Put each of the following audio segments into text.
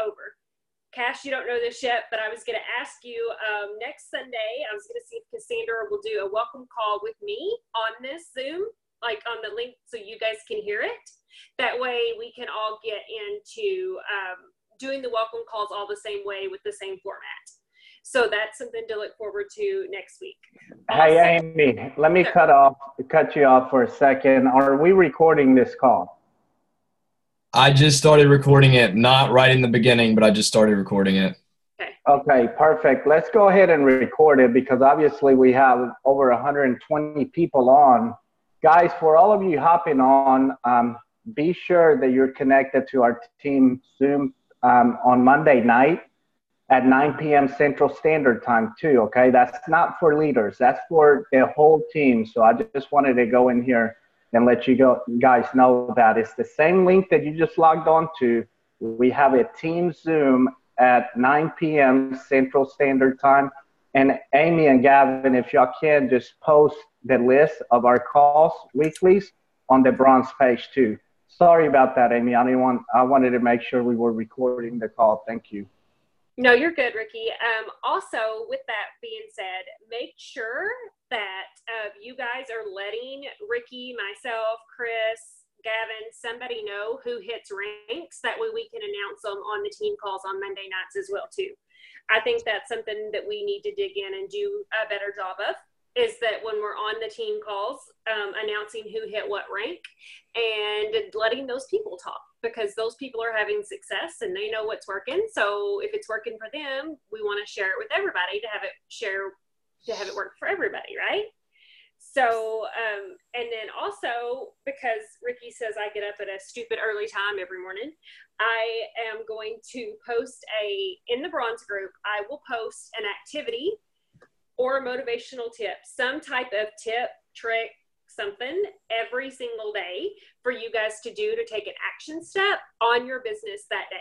over. Cash, you don't know this yet, but I was going to ask you next Sunday, I was going to see if Cassandra will do a welcome call with me on this Zoom, like on the link so you guys can hear it. That way we can all get into doing the welcome calls all the same way with the same format. So that's something to look forward to next week. Hey, Amy, let me cut you off for a second. Are we recording this call? I just started recording it, not right in the beginning, but I just started recording it. Okay, perfect. Let's go ahead and record it because obviously we have over 120 people on. Guys, for all of you hopping on, be sure that you're connected to our team Zoom on Monday night at 9 p.m. Central Standard Time too, okay? That's not for leaders. That's for the whole team. So I just wanted to go in here and let you guys know that it's the same link that you just logged on to. We have a team Zoom at 9 p.m. Central Standard Time. And Amy and Gavin, if y'all can, just post the list of our calls weeklies on the bronze page too. Sorry about that, Amy. I wanted to make sure we were recording the call. Thank you. No, you're good, Ricky. Also, with that being said, make sure that you guys are letting Ricky, myself, Chris, Gavin, somebody know who hits ranks. That way we can announce them on the team calls on Monday nights as well, too. I think that's something that we need to dig in and do a better job of, is that when we're on the team calls, announcing who hit what rank and letting those people talk, because those people are having success and they know what's working. So if it's working for them, we want to share it with everybody to have it work for everybody, right? So, and then also, because Ricky says I get up at a stupid early time every morning, I am going to post in the bronze group, I will post an activity or a motivational tip, some type of tip, trick, something every single day for you guys to do to take an action step on your business that day.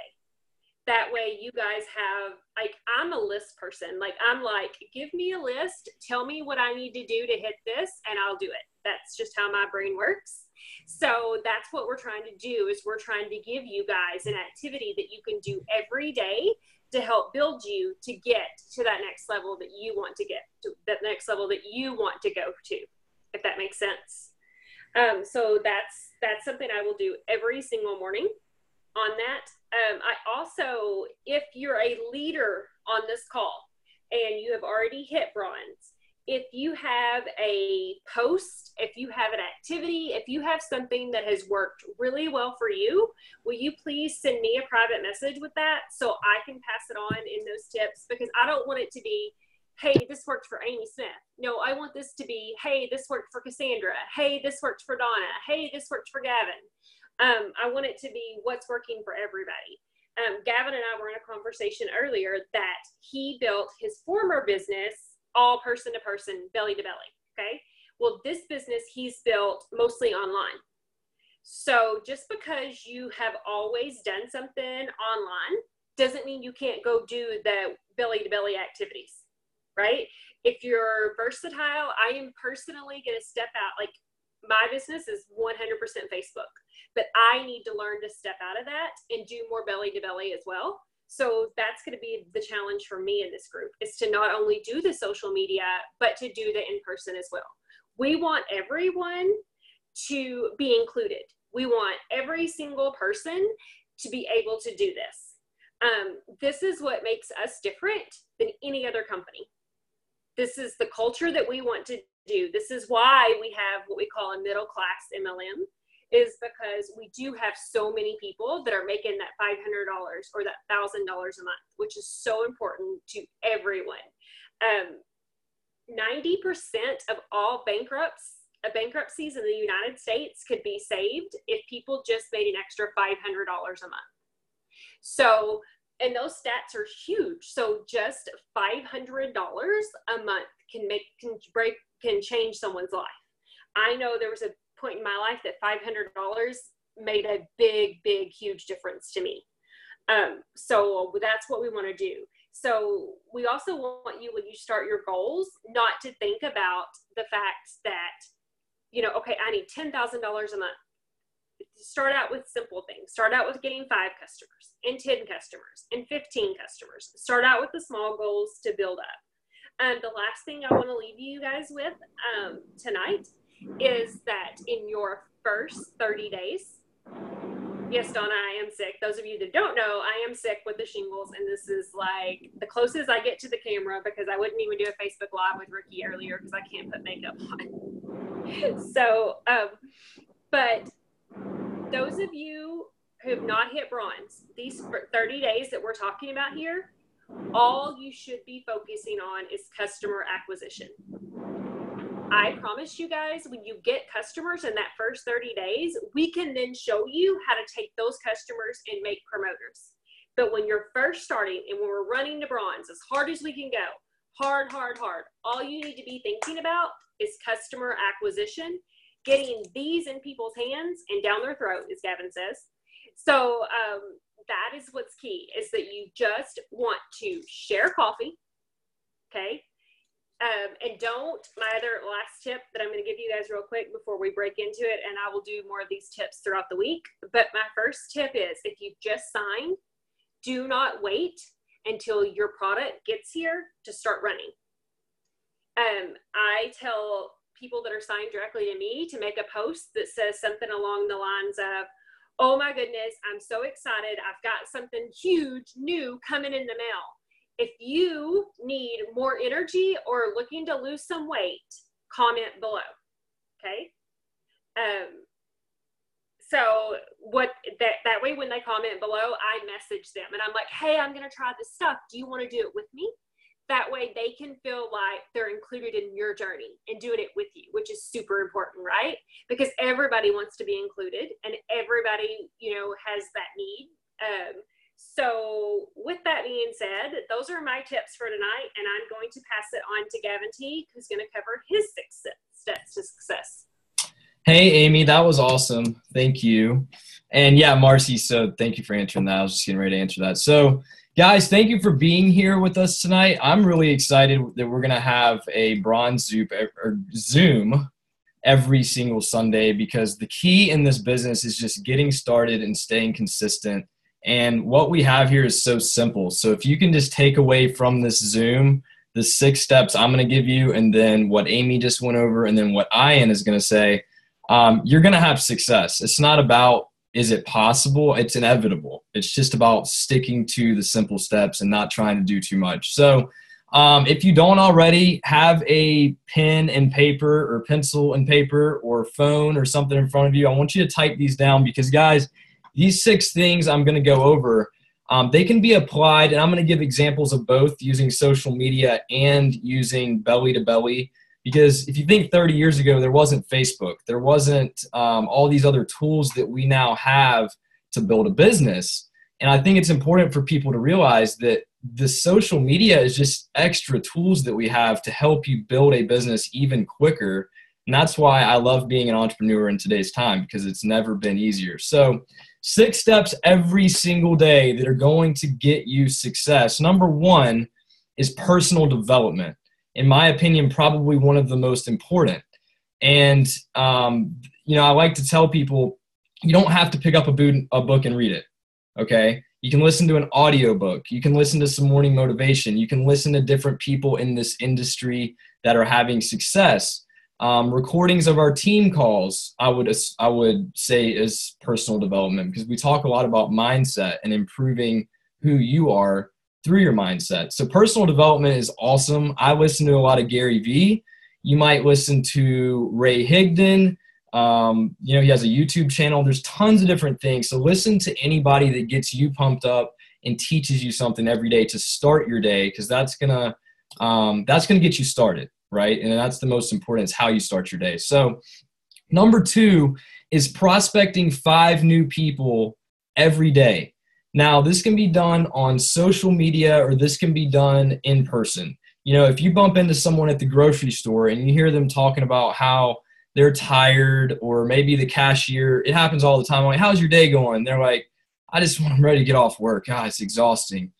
That way you guys have, like, I'm a list person. Like, I'm like, give me a list, tell me what I need to do to hit this, and I'll do it. That's just how my brain works. So that's what we're trying to do, is we're trying to give you guys an activity that you can do every day to help build you to get to that next level that you want to get to, that next level that you want to go to, if that makes sense. So that's something I will do every single morning on that. I also, if you're a leader on this call and you have already hit bronze, if you have a post, if you have an activity, if you have something that has worked really well for you, will you please send me a private message with that so I can pass it on in those tips? Because I don't want it to be, hey, this worked for Amy Smith. No, I want this to be, hey, this worked for Cassandra. Hey, this worked for Donna. Hey, this worked for Gavin. I want it to be what's working for everybody. Gavin and I were in a conversation earlier that he built his former business all person to person, belly to belly. Okay. Well, this business he's built mostly online. So just because you have always done something online doesn't mean you can't go do the belly to belly activities, right? If you're versatile, I am personally going to step out. Like, my business is 100% Facebook, but I need to learn to step out of that and do more belly to belly as well. So that's going to be the challenge for me in this group, is to not only do the social media, but to do the in-person as well. We want everyone to be included. We want every single person to be able to do this. This is what makes us different than any other company. This is the culture that we want to do. This is why we have what we call a middle class MLM, is because we do have so many people that are making that $500 or that $1,000 a month, which is so important to everyone. 90% of all bankruptcies in the United States could be saved if people just made an extra $500 a month. So, and those stats are huge. So just $500 a month can change someone's life. I know there was a point in my life that $500 made a big, huge difference to me. So that's what we want to do. So we also want you, when you start your goals, not to think about the fact that, you know, okay, I need $10,000 a month. start out with simple things. Start out with getting 5 customers and 10 customers and 15 customers. Start out with the small goals to build up. And the last thing I want to leave you guys with tonight is that in your first 30 days, yes, Donna, I am sick. Those of you that don't know, I am sick with the shingles, and this is like the closest I get to the camera, because I wouldn't even do a Facebook Live with Ricky earlier because I can't put makeup on. So, but those of you who have not hit bronze, these 30 days that we're talking about here, all you should be focusing on is customer acquisition. I promise you guys, when you get customers in that first 30 days, we can then show you how to take those customers and make promoters. But when you're first starting and when we're running to bronze as hard as we can go, hard, all you need to be thinking about is customer acquisition, getting these in people's hands and down their throat, as Gavin says. So that is what's key, is that you just want to share coffee, okay? And don't, my other last tip that I'm going to give you guys real quick before we break into it, and I will do more of these tips throughout the week. But my first tip is, if you've just signed, do not wait until your product gets here to start running. I tell people that are signed directly to me to make a post that says something along the lines of, oh my goodness, I'm so excited. I've got something huge, new coming in the mail. If you need more energy or looking to lose some weight, comment below, okay? So that way when they comment below, I message them and I'm like, hey, I'm gonna try this stuff. Do you wanna do it with me? That way they can feel like they're included in your journey and doing it with you, which is super important, right? Because everybody wants to be included and everybody, you know, has that need. So with that being said, those are my tips for tonight, and I'm going to pass it on to Gavin T, who's going to cover his 6 steps to success. Hey, Amy, that was awesome. Thank you. And yeah, Marcy, so thank you for answering that. I was just getting ready to answer that. So guys, thank you for being here with us tonight. I'm really excited that we're going to have a bronze Zoom every single Sunday, because the key in this business is just getting started and staying consistent. And what we have here is so simple. So if you can just take away from this Zoom the 6 steps I'm going to give you, and then what Amy just went over, and then what Ian is going to say, you're going to have success. It's not about, is it possible? It's inevitable. It's just about sticking to the simple steps and not trying to do too much. So if you don't already have a pen and paper or pencil and paper or phone or something in front of you, I want you to type these down, because guys, these 6 things I'm going to go over, they can be applied, and I'm going to give examples of both using social media and using belly to belly. Because if you think 30 years ago, there wasn't Facebook, there wasn't all these other tools that we now have to build a business. And I think it's important for people to realize that the social media is just extra tools that we have to help you build a business even quicker. And that's why I love being an entrepreneur in today's time, because it's never been easier. So 6 steps every single day that are going to get you success. Number 1 is personal development. In my opinion, probably one of the most important. And, you know, I like to tell people, you don't have to pick up a book and read it, okay? You can listen to an audiobook. You can listen to some morning motivation. You can listen to different people in this industry that are having success. Recordings of our team calls, I would say, is personal development, because we talk a lot about mindset and improving who you are through your mindset. So personal development is awesome. I listen to a lot of Gary Vee. You might listen to Ray Higdon. You know, he has a YouTube channel. There's tons of different things. So listen to anybody that gets you pumped up and teaches you something every day to start your day, because that's gonna get you started, right? And that's the most important, is how you start your day. So number 2 is prospecting 5 new people every day. Now, this can be done on social media, or this can be done in person. You know, if you bump into someone at the grocery store and you hear them talking about how they're tired, or maybe the cashier, it happens all the time. I'm like, how's your day going? They're like, I'm ready to get off work. God, it's exhausting.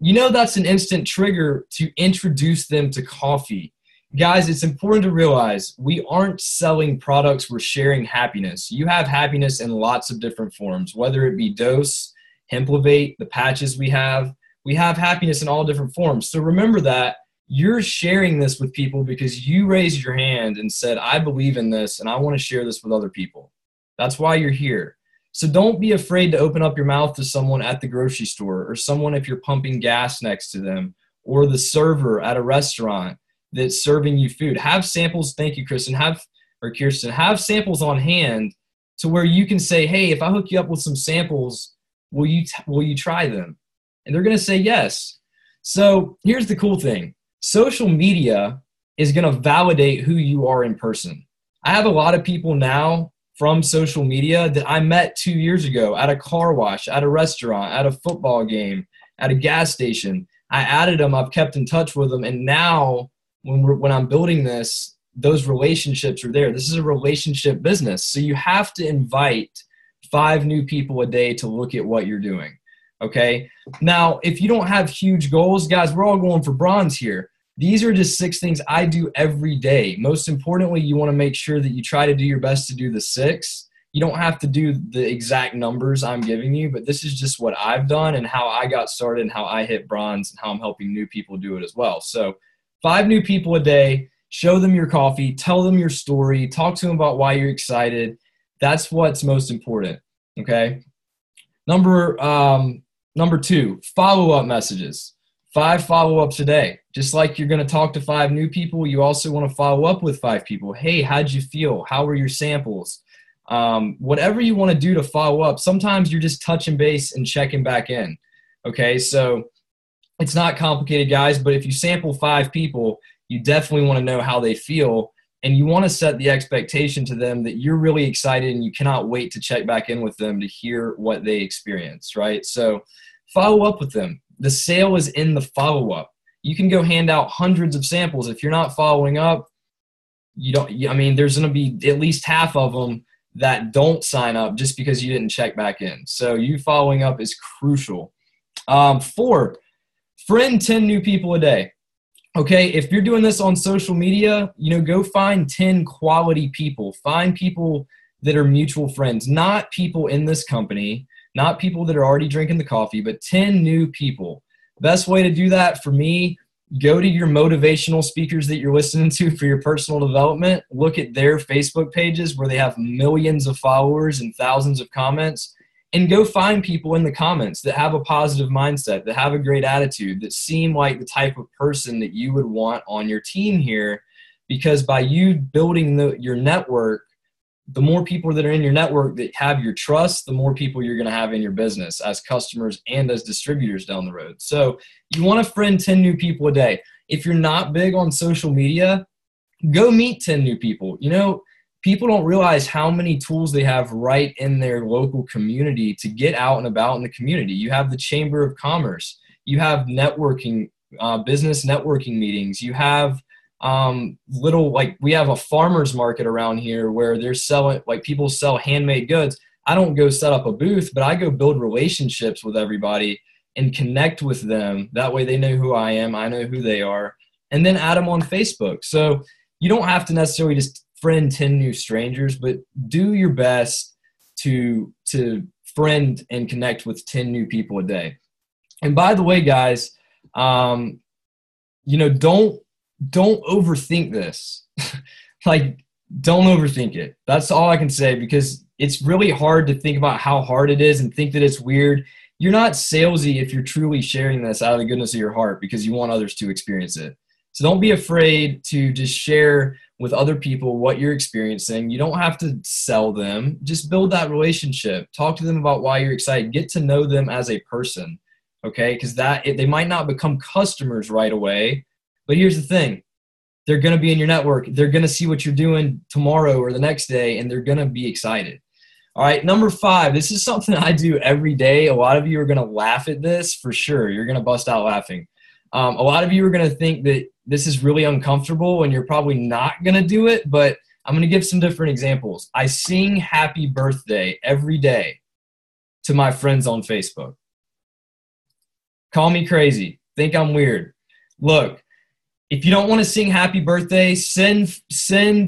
You know, that's an instant trigger to introduce them to coffee. guys, it's important to realize we aren't selling products, we're sharing happiness. You have happiness in lots of different forms, whether it be Dose, Hemplivate, the patches we have happiness in all different forms. So remember that you're sharing this with people because you raised your hand and said, I believe in this and I want to share this with other people. That's why you're here. So don't be afraid to open up your mouth to someone at the grocery store, or someone if you're pumping gas next to them, or the server at a restaurant that's serving you food. Have samples. Thank you, Kirsten. Kirsten, have samples on hand to where you can say, hey, if I hook you up with some samples, will you try them? And they're going to say yes. So here's the cool thing. Social media is going to validate who you are in person. I have a lot of people now from social media that I met 2 years ago at a car wash, at a restaurant, at a football game, at a gas station. I added them. I've kept in touch with them. And now when I'm building this, those relationships are there. This is a relationship business. So you have to invite 5 new people a day to look at what you're doing. Okay. Now, if you don't have huge goals, guys, we're all going for bronze here. These are just 6 things I do every day. Most importantly, you want to make sure that you try to do your best to do the 6. You don't have to do the exact numbers I'm giving you, but this is just what I've done and how I got started and how I hit bronze and how I'm helping new people do it as well. So 5 new people a day, show them your coffee, tell them your story, talk to them about why you're excited. That's what's most important. Okay. Number 2, follow-up messages. 5 follow-ups a day. Just like you're going to talk to 5 new people, you also want to follow up with 5 people. Hey, how'd you feel? How were your samples? Whatever you want to do to follow up. Sometimes you're just touching base and checking back in. Okay, so it's not complicated, guys, but if you sample 5 people, you definitely want to know how they feel, and you want to set the expectation to them that you're really excited and you cannot wait to check back in with them to hear what they experience, right? So follow up with them. The sale is in the follow-up. You can go hand out hundreds of samples. If you're not following up, there's going to be at least half of them that don't sign up just because you didn't check back in. So you following up is crucial. 4, friend 10 new people a day. Okay, if you're doing this on social media, go find 10 quality people. Find people that are mutual friends, not people in this company, not people that are already drinking the coffee, but 10 new people. Best way to do that for me, go to your motivational speakers that you're listening to for your personal development. Look at their Facebook pages where they have millions of followers and thousands of comments, and go find people in the comments that have a positive mindset, that have a great attitude, that seem like the type of person that you would want on your team here. Because by you building your network, the more people that are in your network that have your trust, the more people you're going to have in your business as customers and as distributors down the road. So you want to friend 10 new people a day. If you're not big on social media, go meet 10 new people. People don't realize how many tools they have right in their local community to get out and about in the community. You have the Chamber of Commerce. You have networking, business networking meetings. You have we have a farmer's market around here where they're selling, people sell handmade goods. I don't go set up a booth, but I go build relationships with everybody and connect with them. That way they know who I am, I know who they are, and then add them on Facebook. So you don't have to necessarily just friend 10 new strangers, but do your best to friend and connect with 10 new people a day. And by the way, guys, don't overthink this. Don't overthink it. That's all I can say, because it's really hard to think about how hard it is and think that it's weird. You're not salesy if you're truly sharing this out of the goodness of your heart because you want others to experience it. So don't be afraid to just share with other people what you're experiencing. You don't have to sell them. Just build that relationship. Talk to them about why you're excited. Get to know them as a person, okay? Because they might not become customers right away, but here's the thing. They're going to be in your network. They're going to see what you're doing tomorrow or the next day, and they're going to be excited. All right, number 5. This is something I do every day. A lot of you are going to laugh at this for sure. You're going to bust out laughing. A lot of you are going to think that this is really uncomfortable and you're probably not going to do it, but I'm going to give some different examples. I sing happy birthday every day to my friends on Facebook. Call me crazy. Think I'm weird. Look, If you don't want to sing happy birthday, send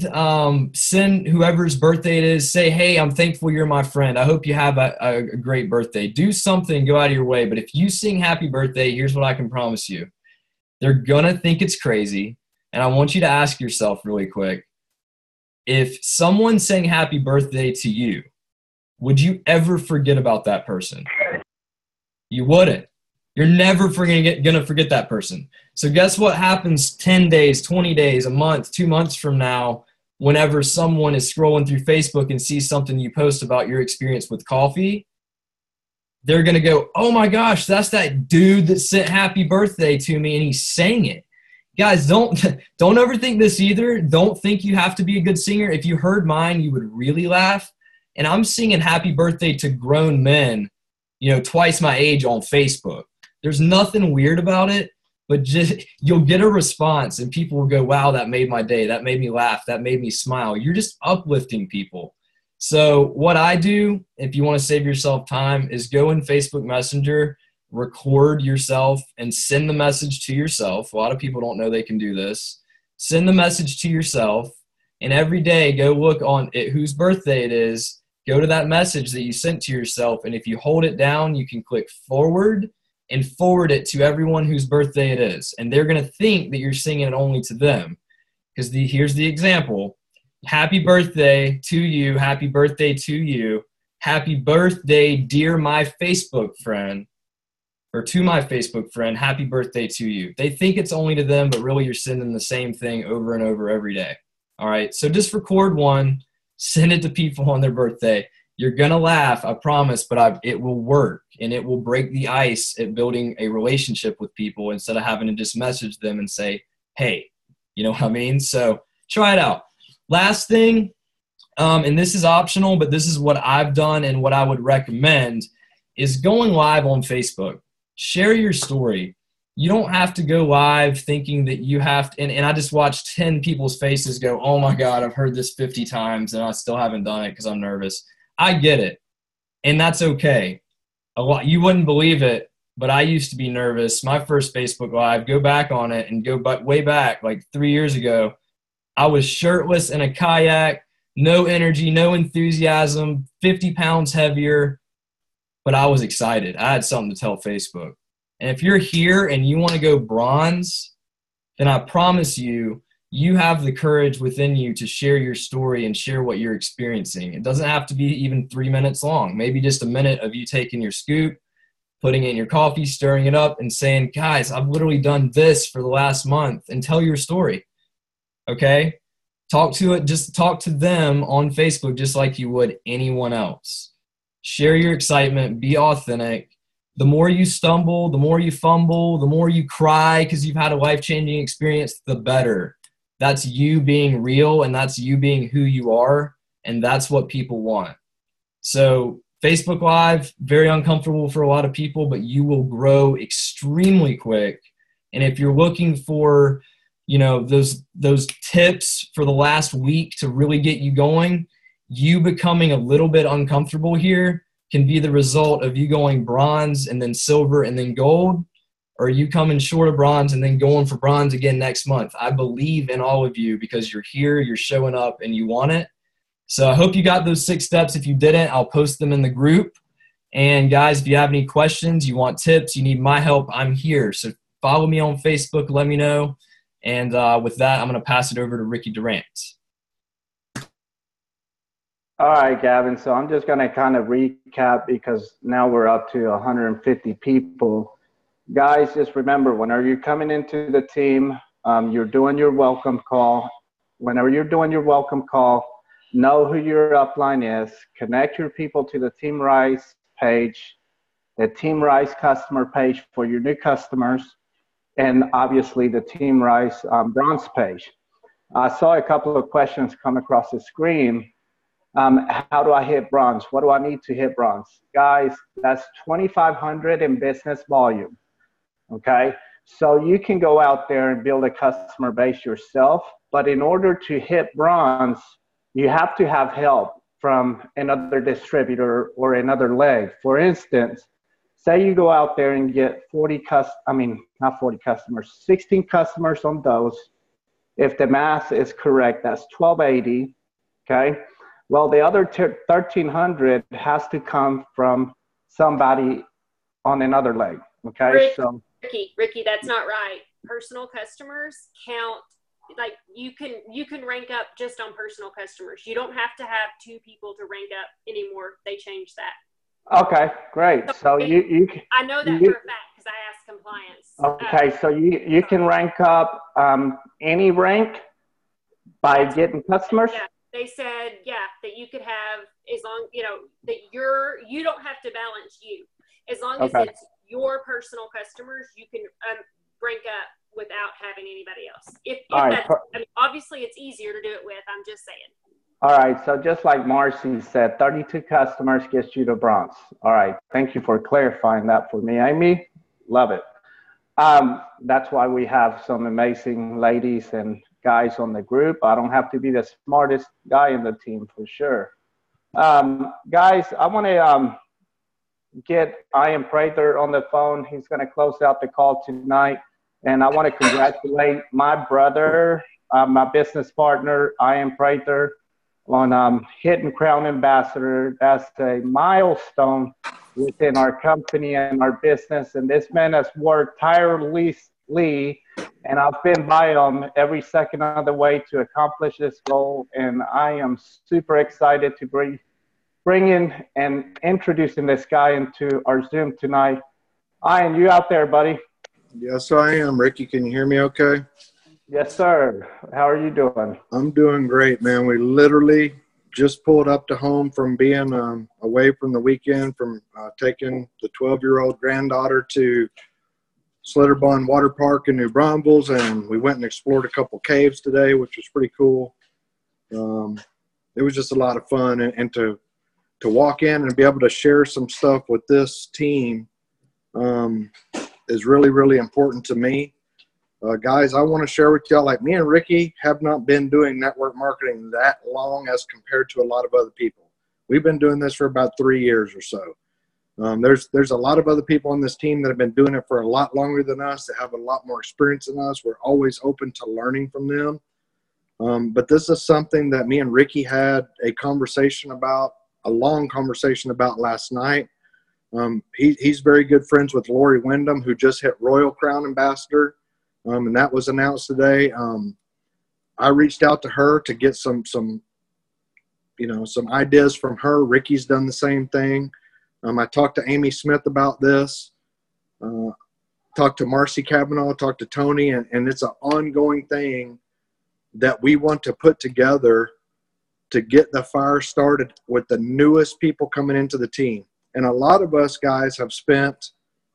whoever's birthday it is. Say, hey, I'm thankful you're my friend. I hope you have a great birthday. Do something, go out of your way. But if you sing happy birthday, here's what I can promise you. They're going to think it's crazy. And I want you to ask yourself really quick, if someone sang happy birthday to you, would you ever forget about that person? You wouldn't. You're never gonna forget that person. So guess what happens 10 days, 20 days, a month, 2 months from now, whenever someone is scrolling through Facebook and sees something you post about your experience with coffee? They're gonna go, oh my gosh, that's that dude that sent happy birthday to me and he sang it. Guys, don't overthink this either. Don't think you have to be a good singer. If you heard mine, you would really laugh. And I'm singing happy birthday to grown men, twice my age on Facebook. There's nothing weird about it, but just you'll get a response and people will go, wow, that made my day. That made me laugh. That made me smile. You're just uplifting people. So what I do, if you want to save yourself time, is go in Facebook Messenger, record yourself, and send the message to yourself. A lot of people don't know they can do this. Send the message to yourself, and every day go look on it, whose birthday it is. Go to that message that you sent to yourself, and if you hold it down, you can click forward and forward it to everyone whose birthday it is. And they're going to think that you're singing it only to them. Because here's the example. Happy birthday to you. Happy birthday to you. Happy birthday, dear my Facebook friend. Or to my Facebook friend, happy birthday to you. They think it's only to them, but really you're sending the same thing over and over every day. All right, so just record one, send it to people on their birthday. You're going to laugh, I promise, but it will work, and it will break the ice at building a relationship with people instead of having to just message them and say, hey, you know what I mean? So try it out. Last thing, and this is optional, but this is what I've done and what I would recommend, is going live on Facebook. Share your story. You don't have to go live thinking that you have to, and I just watched 10 people's faces go, oh my God, I've heard this 50 times and I still haven't done it because I'm nervous. I get it. And that's okay. You wouldn't believe it, but I used to be nervous. My first Facebook Live, go back on it and go way back, like 3 years ago. I was shirtless in a kayak, no energy, no enthusiasm, 50 pounds heavier, but I was excited. I had something to tell Facebook. And if you're here and you want to go bronze, then I promise you, you have the courage within you to share your story and share what you're experiencing. It doesn't have to be even 3 minutes long. Maybe just a minute of you taking your scoop, putting it in your coffee, stirring it up, and saying, guys, I've literally done this for the last month, and tell your story. Okay? Just talk to them on Facebook just like you would anyone else. Share your excitement, be authentic. The more you stumble, the more you fumble, the more you cry because you've had a life-changing experience, the better. That's you being real, and that's you being who you are, and that's what people want. So Facebook Live, very uncomfortable for a lot of people, but you will grow extremely quick. And if you're looking for, those tips for the last week to really get you going, you becoming a little bit uncomfortable here can be the result of you going bronze and then silver and then gold, or you coming short of bronze and then going for bronze again next month. I believe in all of you because you're here, you're showing up, and you want it. So I hope you got those 6 steps. If you didn't, I'll post them in the group. And guys, if you have any questions, you want tips, you need my help, I'm here. So follow me on Facebook, let me know. And with that, I'm going to pass it over to Ricky Durant. All right, Gavin. So I'm just going to kind of recap because now we're up to 150 people. Guys, just remember, whenever you're coming into the team, you're doing your welcome call. Whenever you're doing your welcome call, know who your upline is. Connect your people to the Team Rise page, the Team Rise customer page for your new customers, and obviously the Team Rise bronze page. I saw a couple of questions come across the screen. How do I hit bronze? What do I need to hit bronze? Guys, that's 2,500 in business volume. Okay, so you can go out there and build a customer base yourself, but in order to hit bronze, you have to have help from another distributor or another leg. For instance, say you go out there and get 16 customers on those. If the math is correct, that's 1280. Okay. Well, the other 1,300 has to come from somebody on another leg. Okay. Ricky, that's not right. Personal customers count. Like you can rank up just on personal customers. You don't have to have 2 people to rank up anymore. They changed that. Okay, great. So you I know that for a fact because I asked compliance. Okay, so you can rank up any rank by getting customers? Yeah, they said, that you could have, as long, that you don't have to balance you. As long as it's your personal customers, you can rank up without having anybody else. Obviously it's easier to do it with, I'm just saying. All right, so just like Marcy said, 32 customers gets you to bronze. All right, thank you for clarifying that for me, Amy. Love it. That's why we have some amazing ladies and guys on the group. I don't have to be the smartest guy in the team for sure. Guys, I want to get Ian Prather on the phone. He's going to close out the call tonight. And I want to congratulate my brother, my business partner, Ian Prather, on hitting Crown Ambassador. That's a milestone within our company and our business. And this man has worked tirelessly, and I've been by him every second of the way to accomplish this goal. And I am super excited to bring in and introducing this guy into our Zoom tonight. Ian, you out there, buddy? Yes, I am. Ricky, can you hear me okay? Yes, sir. How are you doing? I'm doing great, man. We literally just pulled up to home from being away from the weekend, from taking the 12-year-old granddaughter to Slitterbond Water Park in New Braunfels, and we went and explored a couple caves today, which was pretty cool. It was just a lot of fun, and to walk in and be able to share some stuff with this team is really, really important to me. Guys, I want to share with y'all, like me and Ricky have not been doing network marketing that long as compared to a lot of other people. We've been doing this for about 3 years or so. There's a lot of other people on this team that have been doing it for a lot longer than us, that have a lot more experience than us. We're always open to learning from them. But this is something that me and Ricky had a long conversation about last night. He's very good friends with Lori Wyndham, who just hit Royal Crown Ambassador. And that was announced today. I reached out to her to get some ideas from her. Ricky's done the same thing. I talked to Amy Smith about this, talked to Marcy Cavanaugh, talked to Tony, and it's an ongoing thing that we want to put together to get the fire started with the newest people coming into the team. And a lot of us guys have spent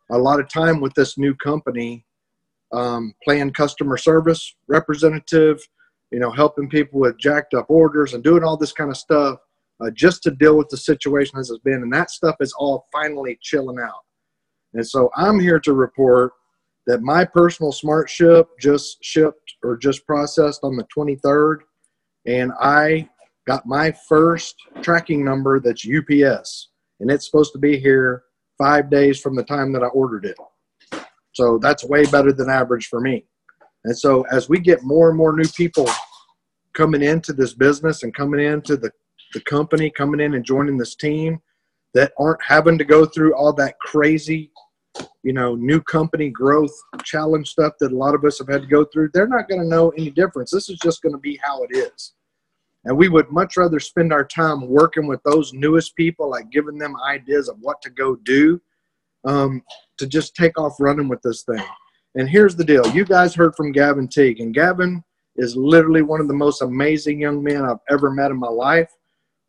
a lot of time with this new company, playing customer service representative, helping people with jacked up orders and doing all this kind of stuff just to deal with the situation as it's been. And that stuff is all finally chilling out. And so I'm here to report that my personal smart ship just shipped or just processed on the 23rd. And I got my first tracking number that's UPS. And it's supposed to be here 5 days from the time that I ordered it. So that's way better than average for me. And so as we get more and more new people coming into this business and coming into the company, coming in and joining this team that aren't having to go through all that crazy, new company growth challenge stuff that a lot of us have had to go through, they're not going to know any difference. This is just going to be how it is. And we would much rather spend our time working with those newest people, like giving them ideas of what to go do, to just take off running with this thing. And here's the deal. You guys heard from Gavin Teague, and Gavin is literally one of the most amazing young men I've ever met in my life.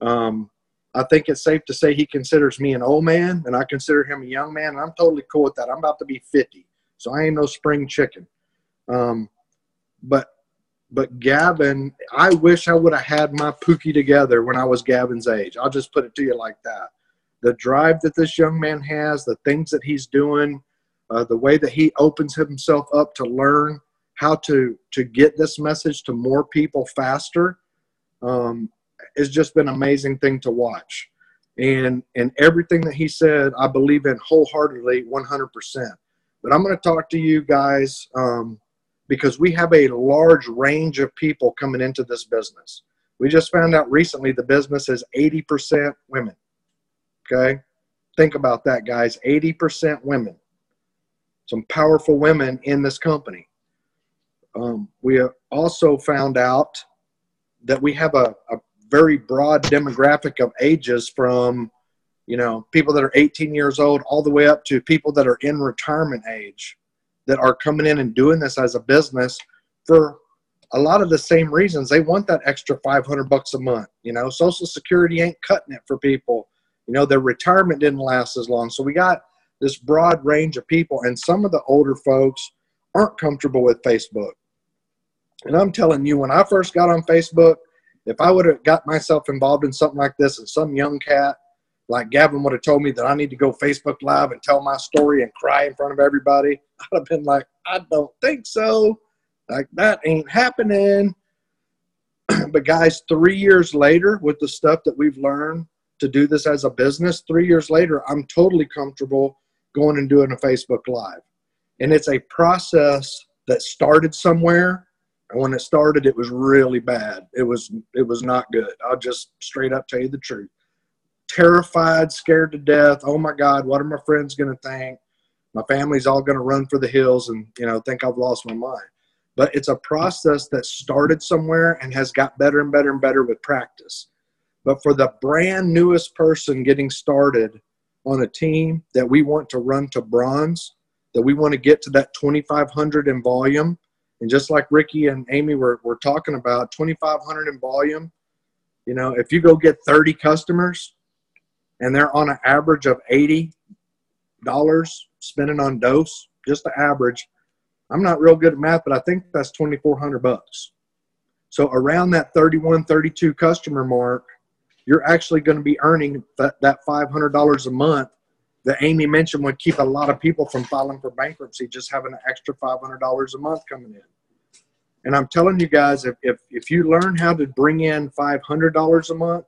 I think it's safe to say he considers me an old man, and I consider him a young man, and I'm totally cool with that. I'm about to be 50, so I ain't no spring chicken. But Gavin, I wish I would have had my Pookie together when I was Gavin's age. I'll just put it to you like that. The drive that this young man has, the things that he's doing, the way that he opens himself up to learn how to get this message to more people faster, has just been an amazing thing to watch. And everything that he said, I believe in wholeheartedly, 100%. But I'm going to talk to you guys because we have a large range of people coming into this business. We just found out recently the business is 80% women. Okay? Think about that, guys. 80% women. Some powerful women in this company. We also found out that we have a very broad demographic of ages from, you know, people that are 18 years old all the way up to people that are in retirement age that are coming in and doing this as a business for a lot of the same reasons. They want that extra $500 a month. You know, Social Security ain't cutting it for people. You know, their retirement didn't last as long. So we got this broad range of people, and some of the older folks aren't comfortable with Facebook. And I'm telling you, when I first got on Facebook, if I would have got myself involved in something like this and some young cat like Gavin would have told me that I need to go Facebook Live and tell my story and cry in front of everybody, I'd have been like, I don't think so. Like, that ain't happening. But guys, 3 years later, with the stuff that we've learned to do this as a business, 3 years later, I'm totally comfortable going and doing a Facebook Live. And it's a process that started somewhere. And when it started, it was really bad. It was not good. I'll just straight up tell you the truth. Terrified, scared to death. Oh my God, what are my friends going to think? My family's all going to run for the hills and, you know, think I've lost my mind. But it's a process that started somewhere and has got better and better and better with practice. But for the brand newest person getting started on a team that we want to run to bronze, that we want to get to that 2,500 in volume, and just like Ricky and Amy were talking about, 2,500 in volume, you know, if you go get 30 customers and they're on an average of $80 spending on dose, just the average. I'm not real good at math, but I think that's $2,400. So around that 31, 32 customer mark, you're actually going to be earning that $500 a month that Amy mentioned would keep a lot of people from filing for bankruptcy, just having an extra $500 a month coming in. And I'm telling you guys, if you learn how to bring in $500 a month,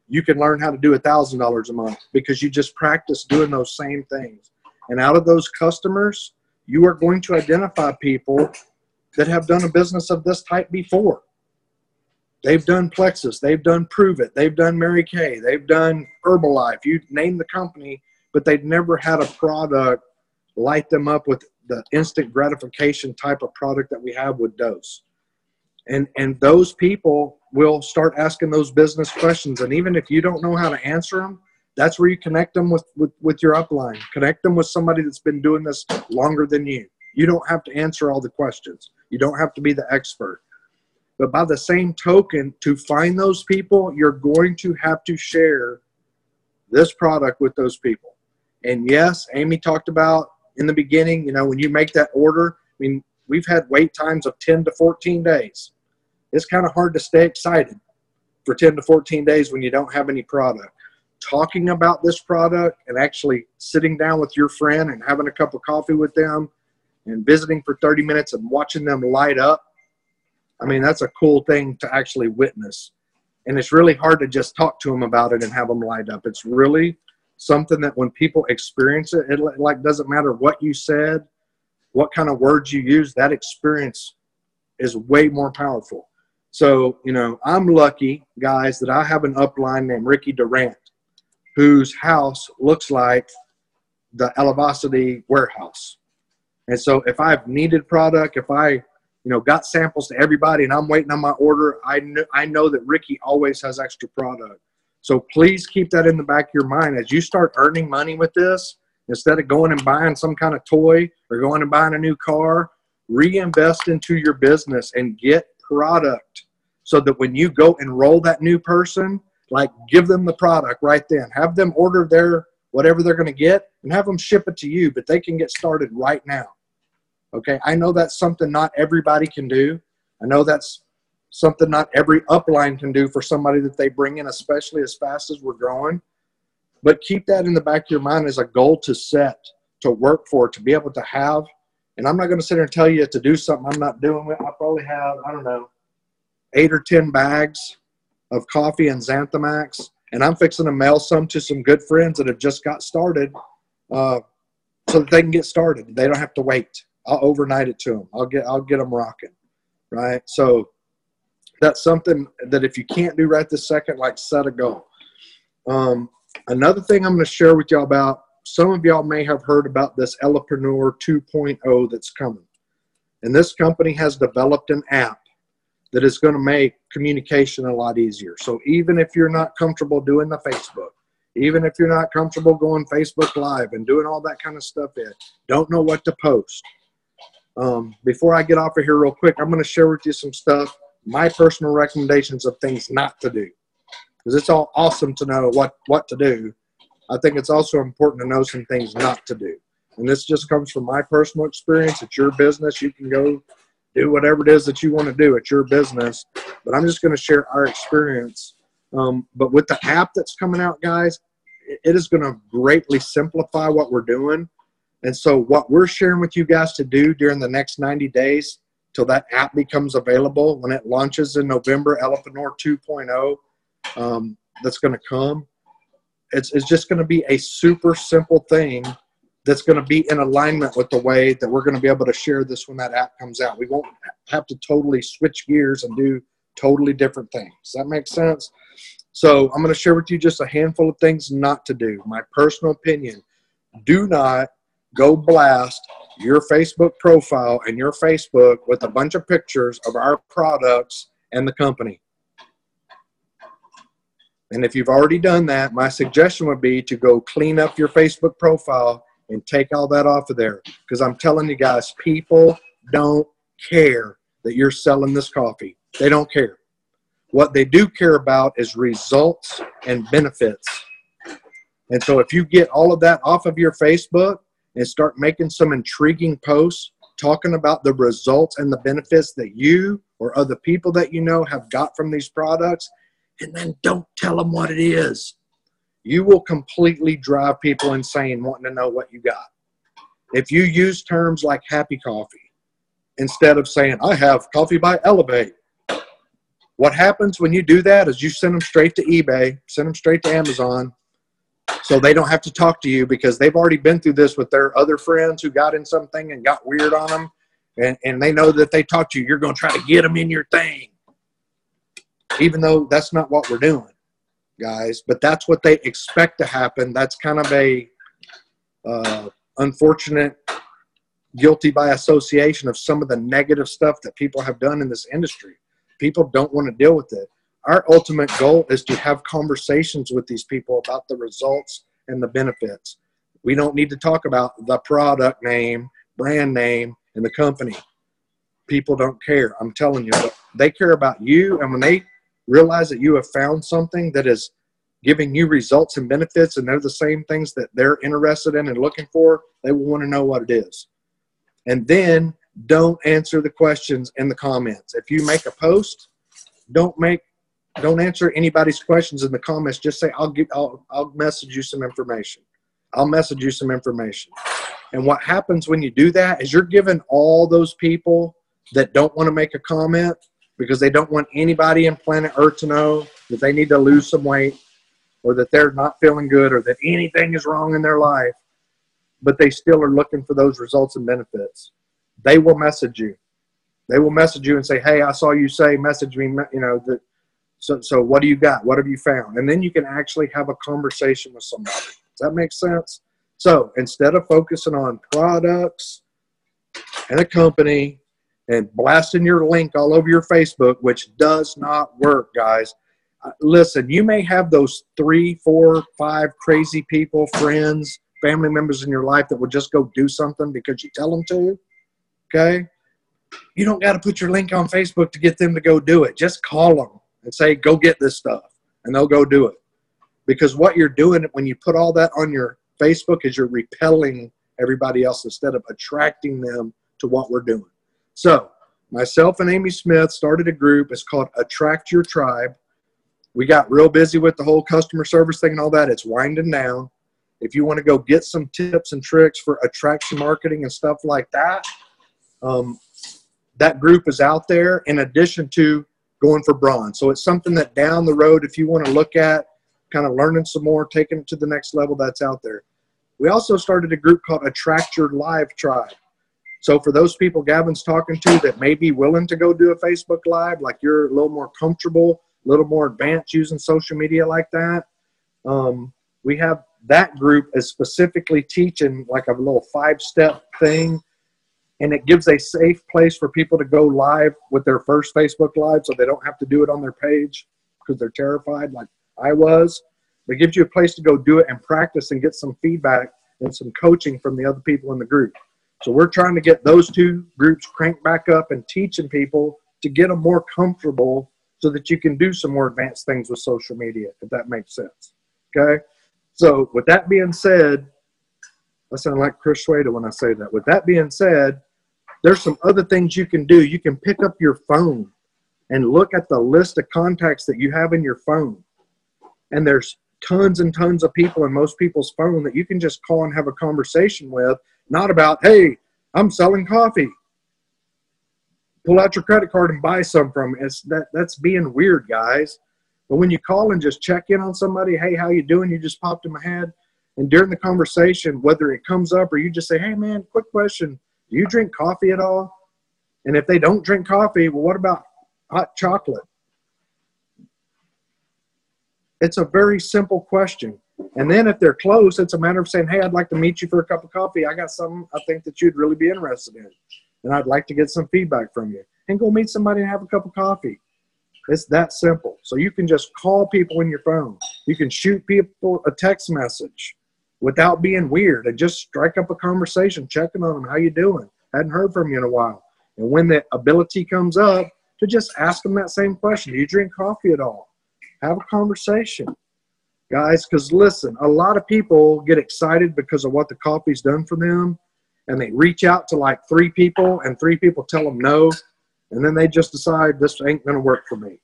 you can learn how to do $1,000 a month because you just practice doing those same things. And out of those customers, you are going to identify people that have done a business of this type before. They've done Plexus, they've done Prove It, they've done Mary Kay, they've done Herbalife. You name the company, but they've never had a product light them up with the instant gratification type of product that we have with Dose. And those people will start asking those business questions. And even if you don't know how to answer them, that's where you connect them with your upline. Connect them with somebody that's been doing this longer than you. You don't have to answer all the questions. You don't have to be the expert. But by the same token, to find those people, you're going to have to share this product with those people. And yes, Amy talked about in the beginning, you know, when you make that order, I mean, we've had wait times of 10 to 14 days. It's kind of hard to stay excited for 10 to 14 days when you don't have any product. Talking about this product and actually sitting down with your friend and having a cup of coffee with them and visiting for 30 minutes and watching them light up, I mean, that's a cool thing to actually witness. And it's really hard to just talk to them about it and have them light up. It's really something that when people experience it, it like doesn't matter what you said, what kind of words you use, that experience is way more powerful. So, you know, I'm lucky, guys, that I have an upline named Ricky Durant, whose house looks like the Elevacity warehouse. And so if I've needed product, if I, you know, got samples to everybody and I'm waiting on my order, I know that Ricky always has extra product. So please keep that in the back of your mind as you start earning money with this. Instead of going and buying some kind of toy or going and buying a new car, reinvest into your business and get product so that when you go enroll that new person, like give them the product right then. Have them order their whatever they're going to get and have them ship it to you, but they can get started right now. Okay, I know that's something not everybody can do. I know that's something not every upline can do for somebody that they bring in, especially as fast as we're growing. But keep that in the back of your mind as a goal to set, to work for, to be able to have. And I'm not going to sit here and tell you to do something I'm not doing. I probably have, I don't know, 8 or 10 bags of coffee and Xanthamax. and I'm fixing to mail some to some good friends that have just got started, so that they can get started. They don't have to wait. I'll overnight it to them. I'll get them rocking, right? So that's something that if you can't do right this second, like set a goal. Another thing I'm going to share with y'all about, some of y'all may have heard about this Elapreneur 2.0 that's coming. And this company has developed an app that is going to make communication a lot easier. So even if you're not comfortable doing the Facebook, even if you're not comfortable going Facebook Live and doing all that kind of stuff, don't know what to post. Before I get off of here real quick, I'm going to share with you some stuff, my personal recommendations of things not to do. Because it's all awesome to know what to do. I think it's also important to know some things not to do. And this just comes from my personal experience. It's your business. You can go do whatever it is that you want to do. It's your business. But I'm just going to share our experience. But with the app that's coming out, guys, it is going to greatly simplify what we're doing. And so what we're sharing with you guys to do during the next 90 days till that app becomes available, when it launches in November, Elapreneur 2.0, that's going to come. It's just going to be a super simple thing that's going to be in alignment with the way that we're going to be able to share this when that app comes out. We won't have to totally switch gears and do totally different things. Does that make sense? So I'm going to share with you just a handful of things not to do. My personal opinion, do not go blast your Facebook profile and your Facebook with a bunch of pictures of our products and the company. And if you've already done that, my suggestion would be to go clean up your Facebook profile and take all that off of there. Because I'm telling you guys, people don't care that you're selling this coffee. They don't care. What they do care about is results and benefits. And so if you get all of that off of your Facebook and start making some intriguing posts talking about the results and the benefits that you or other people that you know have got from these products, and then don't tell them what it is, you will completely drive people insane wanting to know what you got. If you use terms like happy coffee, instead of saying, I have coffee by Elevate, what happens when you do that is you send them straight to eBay, send them straight to Amazon, so they don't have to talk to you because they've already been through this with their other friends who got in something and got weird on them, and they know that they talk to you. You're going to try to get them in your thing, even though that's not what we're doing, guys. But that's what they expect to happen. That's kind of a unfortunate guilty by association of some of the negative stuff that people have done in this industry. People don't want to deal with it. Our ultimate goal is to have conversations with these people about the results and the benefits. We don't need to talk about the product name, brand name, and the company. People don't care. I'm telling you, but they care about you. And when they realize that you have found something that is giving you results and benefits, and they're the same things that they're interested in and looking for, they will want to know what it is. And then don't answer the questions in the comments. If you make a post, don't answer anybody's questions in the comments. Just say, I'll message you some information. I'll message you some information. And what happens when you do that is you're giving all those people that don't want to make a comment because they don't want anybody in planet Earth to know that they need to lose some weight or that they're not feeling good or that anything is wrong in their life, but they still are looking for those results and benefits. They will message you. They will message you and say, hey, I saw you say, message me, so what do you got? What have you found? And then you can actually have a conversation with somebody. Does that make sense? So instead of focusing on products and a company and blasting your link all over your Facebook, which does not work, guys. Listen, you may have those 3, 4, 5 crazy people, friends, family members in your life that will just go do something because you tell them to, okay? You don't got to put your link on Facebook to get them to go do it. Just call them and say, go get this stuff, and they'll go do it. Because what you're doing when you put all that on your Facebook is you're repelling everybody else instead of attracting them to what we're doing. So myself and Amy Smith started a group. It's called Attract Your Tribe. We got real busy with the whole customer service thing and all that. It's winding down. If you want to go get some tips and tricks for attraction marketing and stuff like that, that group is out there in addition to going for bronze. So it's something that down the road, if you want to look at kind of learning some more, taking it to the next level that's out there. We also started a group called Attract Your Live Tribe. So for those people Gavin's talking to that may be willing to go do a Facebook Live, like you're a little more comfortable, a little more advanced using social media like that, we have that group is specifically teaching like a little 5-step thing. And it gives a safe place for people to go live with their first Facebook Live so they don't have to do it on their page because they're terrified like I was. But it gives you a place to go do it and practice and get some feedback and some coaching from the other people in the group. So we're trying to get those two groups cranked back up and teaching people to get them more comfortable so that you can do some more advanced things with social media, if that makes sense. Okay? So with that being said, I sound like Chris Schweda when I say that. With that being said, there's some other things you can do. You can pick up your phone and look at the list of contacts that you have in your phone. And there's tons and tons of people in most people's phone that you can just call and have a conversation with, not about, hey, I'm selling coffee. Pull out your credit card and buy some from me. That's being weird, guys. But when you call and just check in on somebody, hey, how you doing? You just popped in my head. And during the conversation, whether it comes up or you just say, hey, man, quick question. Do you drink coffee at all? And if they don't drink coffee, well, what about hot chocolate? It's a very simple question. And then if they're close, it's a matter of saying, hey, I'd like to meet you for a cup of coffee. I got something I think that you'd really be interested in. And I'd like to get some feedback from you. And go meet somebody and have a cup of coffee. It's that simple. So you can just call people in your phone. You can shoot people a text message without being weird and just strike up a conversation, checking on them, how you doing? Hadn't heard from you in a while. And when the ability comes up, to just ask them that same question. Do you drink coffee at all? Have a conversation. Guys, because listen, a lot of people get excited because of what the coffee's done for them, and they reach out to like 3 people, and 3 people tell them no, and then they just decide this ain't going to work for me.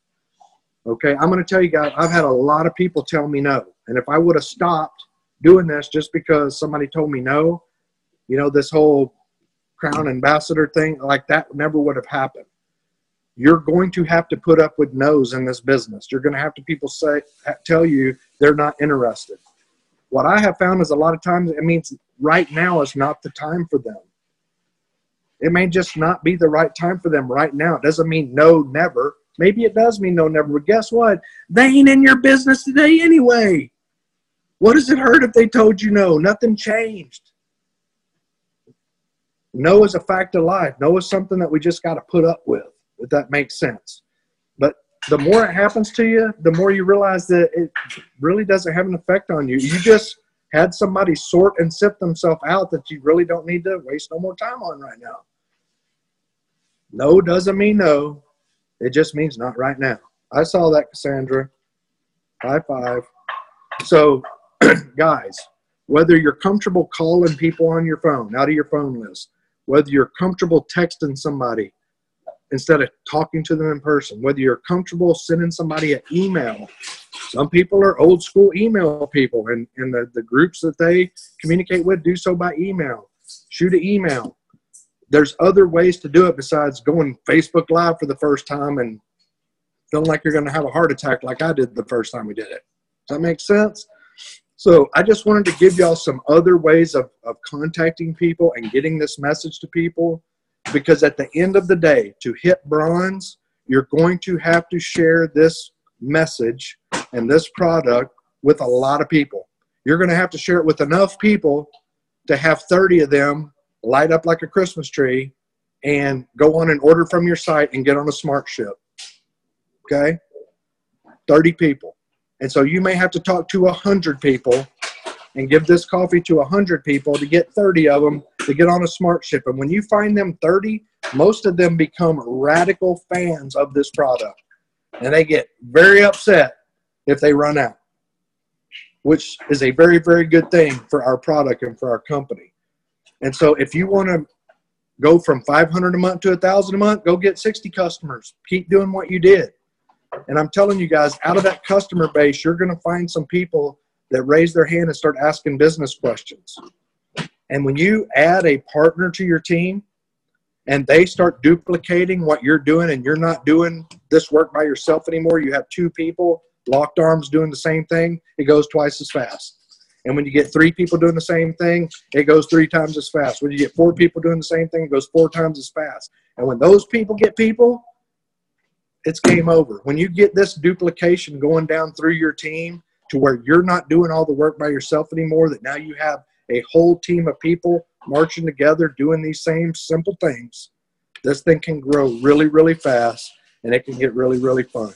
Okay, I'm going to tell you guys, I've had a lot of people tell me no, and if I would have stopped doing this just because somebody told me no, you know, this whole Crown Ambassador thing, like that never would have happened. You're going to have to put up with no's in this business. You're going to have to tell you they're not interested. What I have found is a lot of times it means right now is not the time for them. It may just not be the right time for them right now. It doesn't mean no, never. Maybe it does mean no, never. But guess what? They ain't in your business today anyway. What does it hurt if they told you no? Nothing changed. No is a fact of life. No is something that we just got to put up with, if that makes sense. But the more it happens to you, the more you realize that it really doesn't have an effect on you. You just had somebody sort and sift themselves out that you really don't need to waste no more time on right now. No doesn't mean no. It just means not right now. I saw that, Cassandra. High five. So, guys, whether you're comfortable calling people on your phone, out of your phone list, whether you're comfortable texting somebody instead of talking to them in person, whether you're comfortable sending somebody an email. Some people are old school email people, and the groups that they communicate with do so by email. Shoot an email. There's other ways to do it besides going Facebook Live for the first time and feeling like you're going to have a heart attack like I did the first time we did it. Does that make sense? So I just wanted to give y'all some other ways of contacting people and getting this message to people, because at the end of the day, to hit bronze, you're going to have to share this message and this product with a lot of people. You're going to have to share it with enough people to have 30 of them light up like a Christmas tree and go on and order from your site and get on a smart ship. Okay? 30 people. And so you may have to talk to 100 people and give this coffee to 100 people to get 30 of them to get on a smart ship. And when you find them 30, most of them become radical fans of this product. And they get very upset if they run out, which is a very, very good thing for our product and for our company. And so if you want to go from 500 a month to 1,000 a month, go get 60 customers. Keep doing what you did. And I'm telling you guys, out of that customer base, you're going to find some people that raise their hand and start asking business questions. And when you add a partner to your team and they start duplicating what you're doing and you're not doing this work by yourself anymore, you have 2 people locked arms doing the same thing, it goes twice as fast. And when you get 3 people doing the same thing, it goes 3 times as fast. When you get 4 people doing the same thing, it goes 4 times as fast. And when those people get people, it's game over. When you get this duplication going down through your team to where you're not doing all the work by yourself anymore, that now you have a whole team of people marching together doing these same simple things, this thing can grow really, really fast, and it can get really, really fun.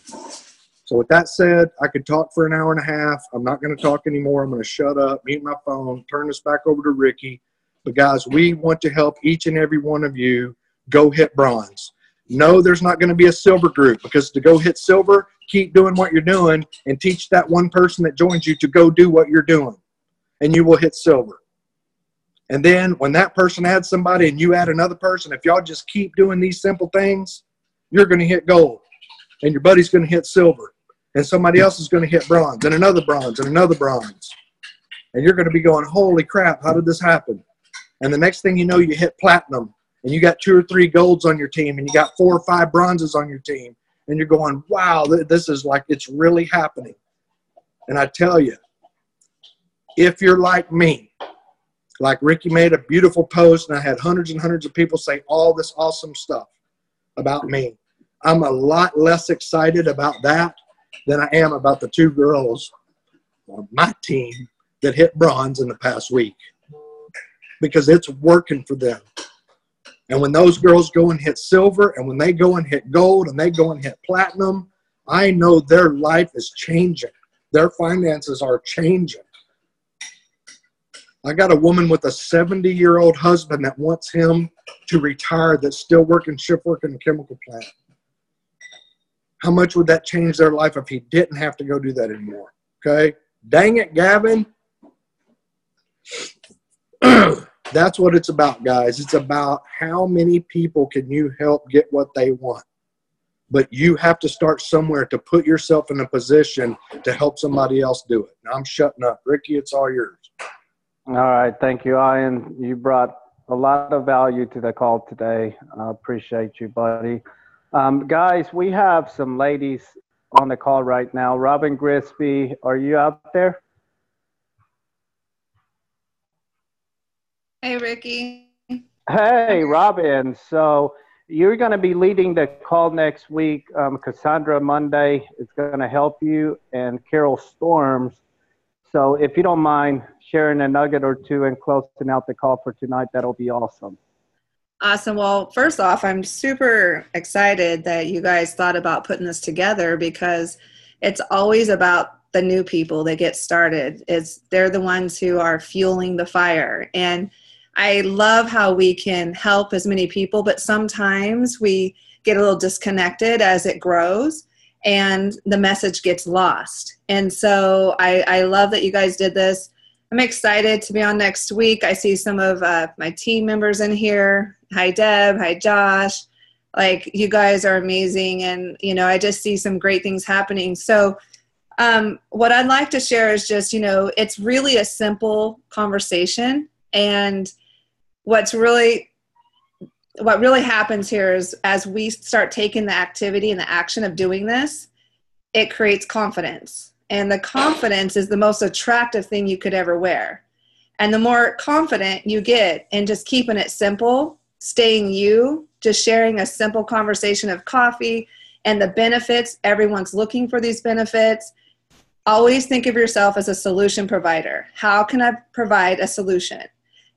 So with that said, I could talk for an hour and a half. I'm not going to talk anymore. I'm going to shut up, mute my phone, turn this back over to Ricky. But guys, we want to help each and every one of you go hit bronze. No, there's not going to be a silver group, because to go hit silver, keep doing what you're doing and teach that one person that joins you to go do what you're doing, and you will hit silver. And then when that person adds somebody and you add another person, if y'all just keep doing these simple things, you're going to hit gold, and your buddy's going to hit silver, and somebody else is going to hit bronze, and another bronze, and another bronze. And you're going to be going, holy crap, how did this happen? And the next thing you know, you hit platinum, and you got 2 or 3 golds on your team, and you got 4 or 5 bronzes on your team, and you're going, wow, this is like, it's really happening. And I tell you, if you're like me, like Ricky made a beautiful post, and I had hundreds and hundreds of people say all this awesome stuff about me, I'm a lot less excited about that than I am about the 2 girls on my team that hit bronze in the past week, because it's working for them. And when those girls go and hit silver, and when they go and hit gold, and they go and hit platinum, I know their life is changing. Their finances are changing. I got a woman with a 70-year-old husband that wants him to retire, that's still working shift work in a chemical plant. How much would that change their life if he didn't have to go do that anymore? Okay? Dang it, Gavin. That's what it's about, guys. It's about how many people can you help get what they want. But you have to start somewhere to put yourself in a position to help somebody else do it. Now I'm shutting up. Ricky, it's all yours. All right. Thank you, Ian. You brought a lot of value to the call today. I appreciate you, buddy. Guys, we have some ladies on the call right now. Robin Grisby, are you out there? Hey, Ricky. Hey, Robin. So you're going to be leading the call next week. Cassandra Monday is going to help you, and Carol Storms. So if you don't mind sharing a nugget or two and closing out the call for tonight, that'll be awesome. Awesome. Well, first off, I'm super excited that you guys thought about putting this together, because it's always about the new people that get started. They're the ones who are fueling the fire. And I love how we can help as many people, but sometimes we get a little disconnected as it grows and the message gets lost. And so I love that you guys did this. I'm excited to be on next week. I see some of my team members in here. Hi, Deb. Hi, Josh. Like, you guys are amazing. And, you know, I just see some great things happening. So what I'd like to share is just, you know, it's really a simple conversation. And what really happens here is, as we start taking the activity and the action of doing this, it creates confidence. And the confidence is the most attractive thing you could ever wear. And the more confident you get in just keeping it simple, staying you, just sharing a simple conversation of coffee and the benefits, everyone's looking for these benefits. Always think of yourself as a solution provider. How can I provide a solution?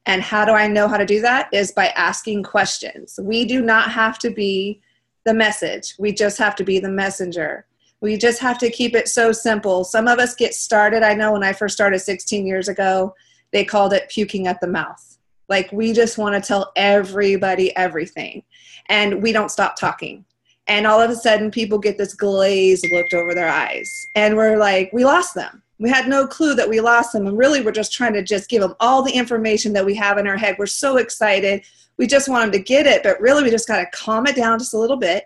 And how do I know how to do that? Is by asking questions. We do not have to be the message. We just have to be the messenger. We just have to keep it so simple. Some of us get started. I know when I first started 16 years ago, they called it puking at the mouth. Like, we just want to tell everybody everything. And we don't stop talking. And all of a sudden, people get this glazed look over their eyes. And we're like, we lost them. We had no clue that we lost them. And really, we're just trying to just give them all the information that we have in our head. We're so excited. We just want them to get it. But really, we just got to calm it down just a little bit.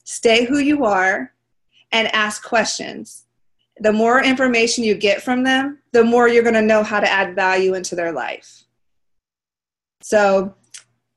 Stay who you are and ask questions. The more information you get from them, the more you're going to know how to add value into their life. So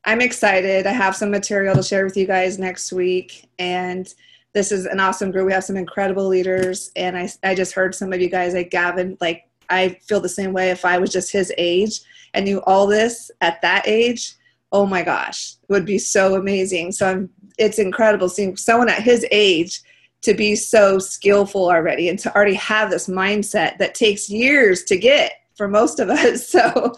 I'm excited. I have some material to share with you guys next week. And this is an awesome group. We have some incredible leaders. And I just heard some of you guys, like Gavin, like I feel the same way. If I was just his age and knew all this at that age, oh my gosh, it would be so amazing. So it's incredible seeing someone at his age to be so skillful already and to already have this mindset that takes years to get for most of us. So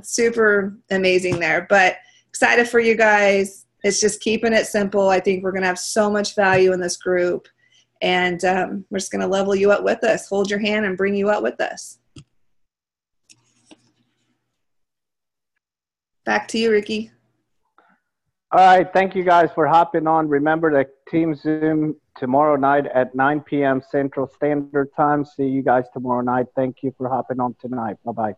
super amazing there, but excited for you guys. It's just keeping it simple. I think we're going to have so much value in this group, and we're just going to level you up with us, hold your hand and bring you up with us. Back to you, Ricky. All right. Thank you guys for hopping on. Remember the team Zoom tomorrow night at 9 p.m. Central Standard Time. See you guys tomorrow night. Thank you for hopping on tonight. Bye-bye.